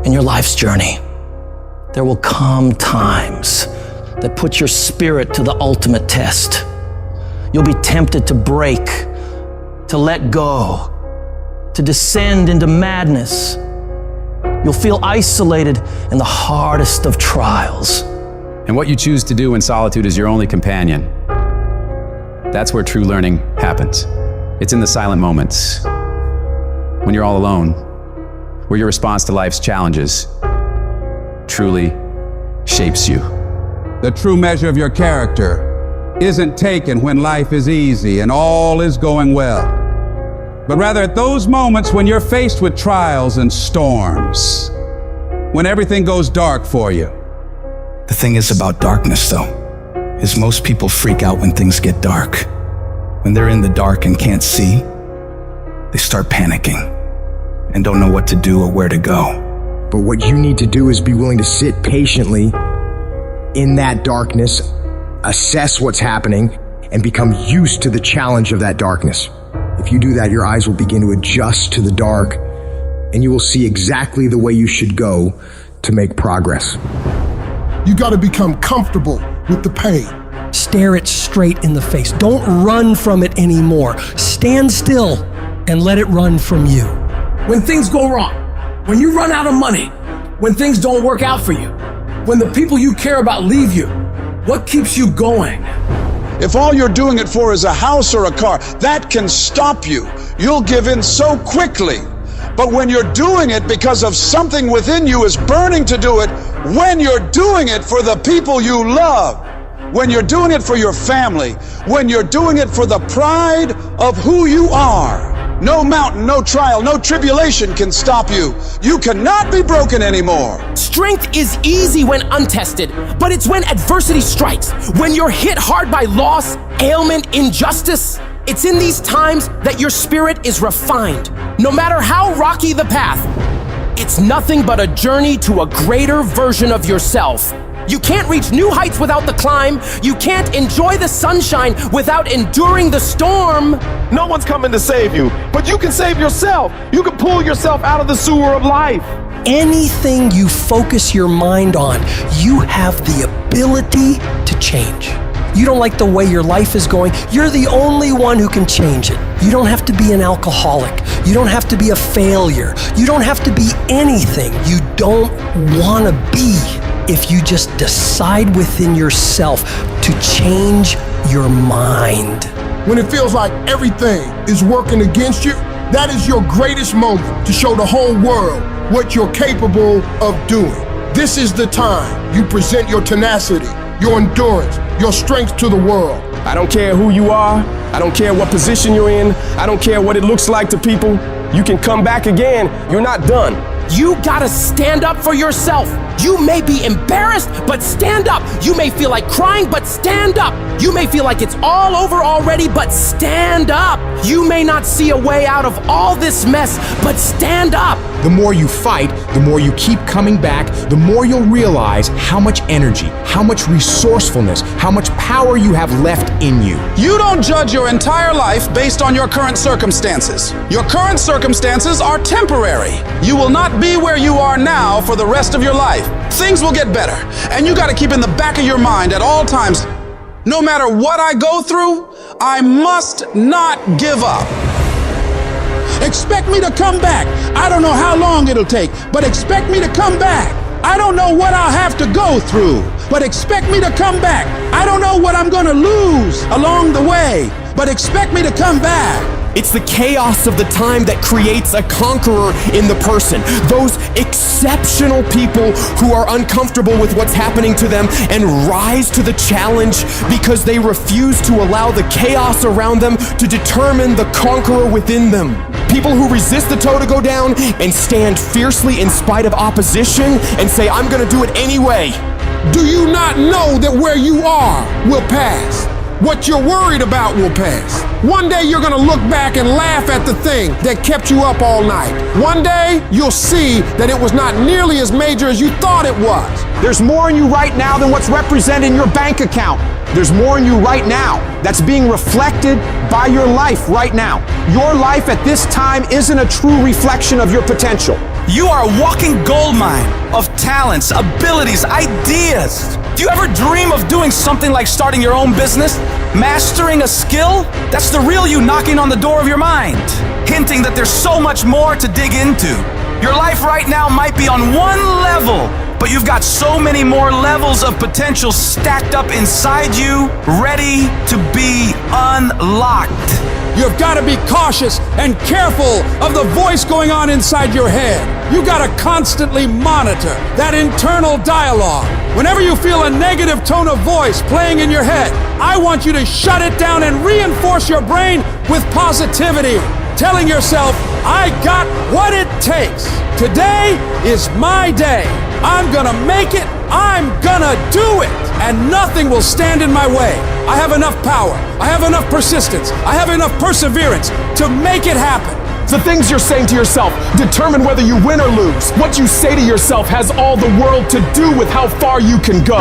in your life's journey, there will come times that put your spirit to the ultimate test. You'll be tempted to break, to let go, to descend into madness. You'll feel isolated in the hardest of trials. And what you choose to do in solitude is your only companion. That's where true learning happens. It's in the silent moments, when you're all alone, where your response to life's challenges truly shapes you. The true measure of your character isn't taken when life is easy and all is going well, but rather at those moments when you're faced with trials and storms, when everything goes dark for you. The thing is about darkness, though, is most people freak out when things get dark. When they're in the dark and can't see, they start panicking and don't know what to do or where to go. But what you need to do is be willing to sit patiently in that darkness, assess what's happening, and become used to the challenge of that darkness. If you do that, your eyes will begin to adjust to the dark, and you will see exactly the way you should go to make progress. You got to become comfortable with the pain. Stare it straight in the face. Don't run from it anymore. Stand still and let it run from you. When things go wrong, when you run out of money, when things don't work out for you, when the people you care about leave you, what keeps you going? If all you're doing it for is a house or a car, that can stop you. You'll give in so quickly. But when you're doing it because of something within you is burning to do it, when you're doing it for the people you love, when you're doing it for your family, when you're doing it for the pride of who you are, no mountain, no trial, no tribulation can stop you. You cannot be broken anymore. Strength is easy when untested, but it's when adversity strikes, when you're hit hard by loss, ailment, injustice. It's in these times that your spirit is refined. No matter how rocky the path, it's nothing but a journey to a greater version of yourself. You can't reach new heights without the climb. You can't enjoy the sunshine without enduring the storm. No one's coming to save you, but you can save yourself. You can pull yourself out of the sewer of life. Anything you focus your mind on, you have the ability to change. You don't like the way your life is going, you're the only one who can change it. You don't have to be an alcoholic. You don't have to be a failure. You don't have to be anything you don't want to be. If you just decide within yourself to change your mind. When it feels like everything is working against you, that is your greatest moment to show the whole world what you're capable of doing. This is the time you present your tenacity, your endurance, your strength to the world. I don't care who you are. I don't care what position you're in. I don't care what it looks like to people. You can come back again. You're not done. You gotta stand up for yourself. You may be embarrassed, but stand up. You may feel like crying, but stand up. You may feel like it's all over already, but stand up. You may not see a way out of all this mess, but stand up. The more you fight, the more you keep coming back, the more you'll realize how much energy, how much resourcefulness, how much power you have left in you. You don't judge your entire life based on your current circumstances. Your current circumstances are temporary. You will not be where you are now for the rest of your life. Things will get better, and you got to keep in the back of your mind at all times, no matter what I go through, I must not give up. Expect me to come back. I don't know how long it'll take, but expect me to come back. I don't know what I'll have to go through, but expect me to come back. I don't know what I'm going to lose along the way, but expect me to come back. It's the chaos of the time that creates a conqueror in the person. Those exceptional people who are uncomfortable with what's happening to them and rise to the challenge because they refuse to allow the chaos around them to determine the conqueror within them. People who resist the toe to go down and stand fiercely in spite of opposition and say, I'm gonna do it anyway. Do you not know that where you are will pass? What you're worried about will pass. One day you're gonna look back and laugh at the thing that kept you up all night. One day you'll see that it was not nearly as major as you thought it was. There's more in you right now than what's represented in your bank account. There's more in you right now that's being reflected by your life right now. Your life at this time isn't a true reflection of your potential. You are a walking goldmine of talents, abilities, ideas. Do you ever dream of doing something like starting your own business? Mastering a skill? That's the real you knocking on the door of your mind, hinting that there's so much more to dig into. Your life right now might be on one level, but you've got so many more levels of potential stacked up inside you, ready to be unlocked. You've got to be cautious and careful of the voice going on inside your head. You got to constantly monitor that internal dialogue. Whenever you feel a negative tone of voice playing in your head, I want you to shut it down and reinforce your brain with positivity, telling yourself, I got what it takes. Today is my day. I'm gonna make it. I'm gonna do it. And nothing will stand in my way. I have enough power. I have enough persistence. I have enough perseverance to make it happen. The things you're saying to yourself determine whether you win or lose. What you say to yourself has all the world to do with how far you can go.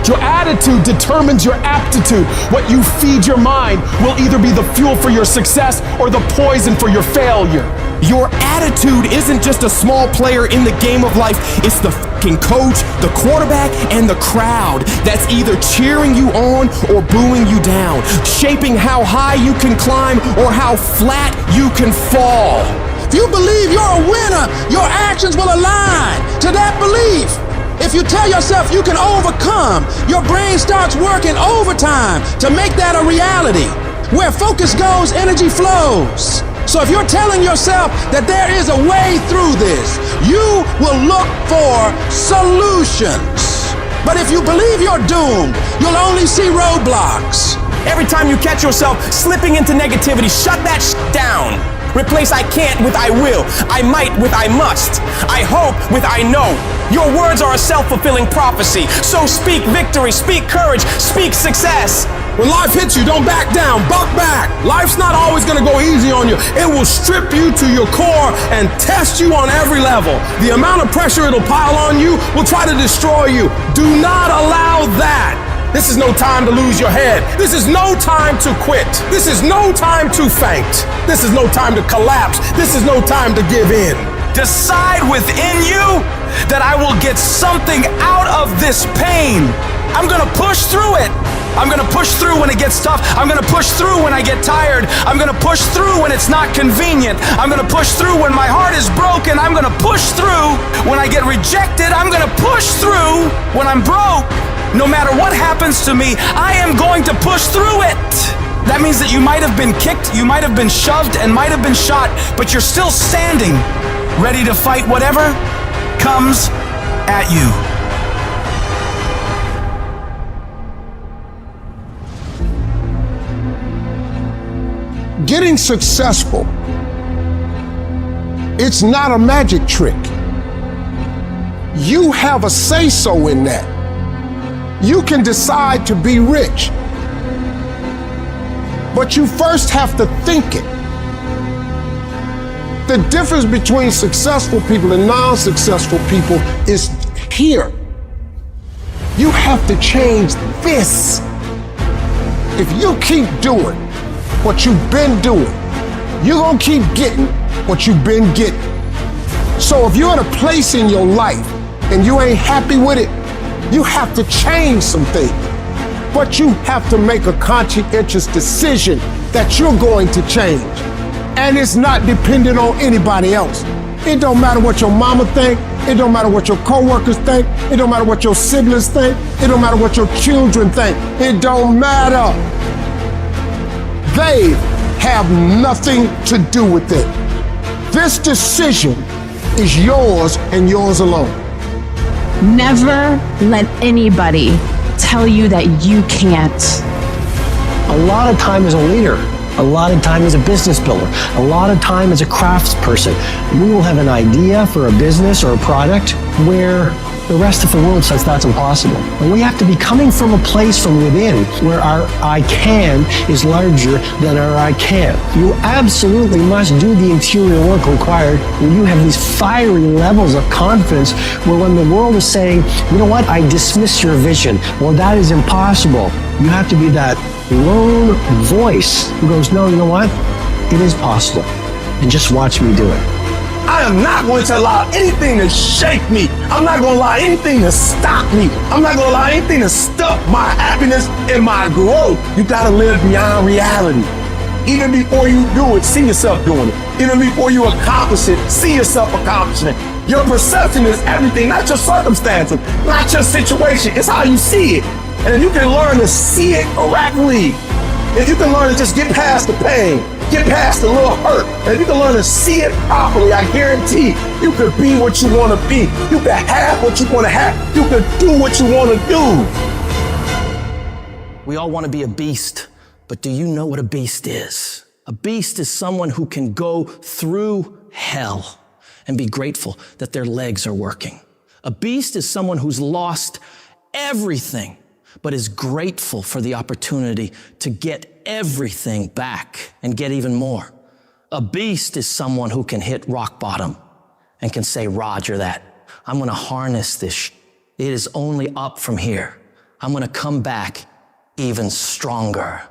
Your attitude determines your aptitude. What you feed your mind will either be the fuel for your success or the poison for your failure. Your attitude isn't just a small player in the game of life. It's the fucking coach, the quarterback, and the crowd that's either cheering you on or booing you down, shaping how high you can climb or how flat you can fall. If you believe you're a winner, your actions will align to that belief. If you tell yourself you can overcome, your brain starts working overtime to make that a reality. Where focus goes, energy flows. So if you're telling yourself that there is a way through this, you will look for solutions. But if you believe you're doomed, you'll only see roadblocks. Every time you catch yourself slipping into negativity, shut that down. Replace I can't with I will. I might with I must. I hope with I know. Your words are a self-fulfilling prophecy. So speak victory, speak courage, speak success. When life hits you, don't back down, buck back. Life's not always gonna go easy on you. It will strip you to your core and test you on every level. The amount of pressure it'll pile on you will try to destroy you. Do not allow that. This is no time to lose your head. This is no time to quit. This is no time to faint. This is no time to collapse. This is no time to give in. Decide within you that I will get something out of this pain. I'm gonna push through it. I'm gonna push through when it gets tough. I'm gonna push through when I get tired. I'm gonna push through when it's not convenient. I'm gonna push through when my heart is broken. I'm gonna push through when I get rejected. I'm gonna push through when I'm broke. No matter what happens to me, I am going to push through it. That means that you might have been kicked, you might have been shoved, and might have been shot, but you're still standing, ready to fight whatever comes at you. Getting successful, it's not a magic trick. You have a say-so in that. You can decide to be rich, but you first have to think it. The difference between successful people and non-successful people is here. You have to change this. If you keep doing what you've been doing, you're gonna keep getting what you've been getting. So if you're in a place in your life and you ain't happy with it, you have to change some things. But you have to make a conscientious decision that you're going to change. And it's not dependent on anybody else. It don't matter what your mama think. It don't matter what your coworkers think. It don't matter what your siblings think. It don't matter what your children think. It don't matter. They have nothing to do with it. This decision is yours and yours alone. Never let anybody tell you that you can't. A lot of time as a leader, a lot of time as a business builder, a lot of time as a craftsperson, we will have an idea for a business or a product where the rest of the world says that's impossible. And we have to be coming from a place from within where our I can is larger than our I can't. You absolutely must do the interior work required when you have these fiery levels of confidence where when the world is saying, you know what, I dismiss your vision, well, that is impossible. You have to be that lone voice who goes, no, you know what, it is possible. And just watch me do it. I am not going to allow anything to shake me. I'm not going to allow anything to stop me. I'm not going to allow anything to stop my happiness and my growth. You got to live beyond reality. Even before you do it, see yourself doing it. Even before you accomplish it, see yourself accomplishing it. Your perception is everything, not your circumstances, not your situation. It's how you see it. And if you can learn to see it correctly, if you can learn to just get past the pain, get past the little hurt, and if you can learn to see it properly, I guarantee you can be what you want to be. You can have what you want to have. You can do what you want to do. We all want to be a beast, but do you know what a beast is? A beast is someone who can go through hell and be grateful that their legs are working. A beast is someone who's lost everything, but is grateful for the opportunity to get everything back and get even more. A beast is someone who can hit rock bottom and can say, Roger that. I'm going to harness this. It is only up from here. I'm going to come back even stronger.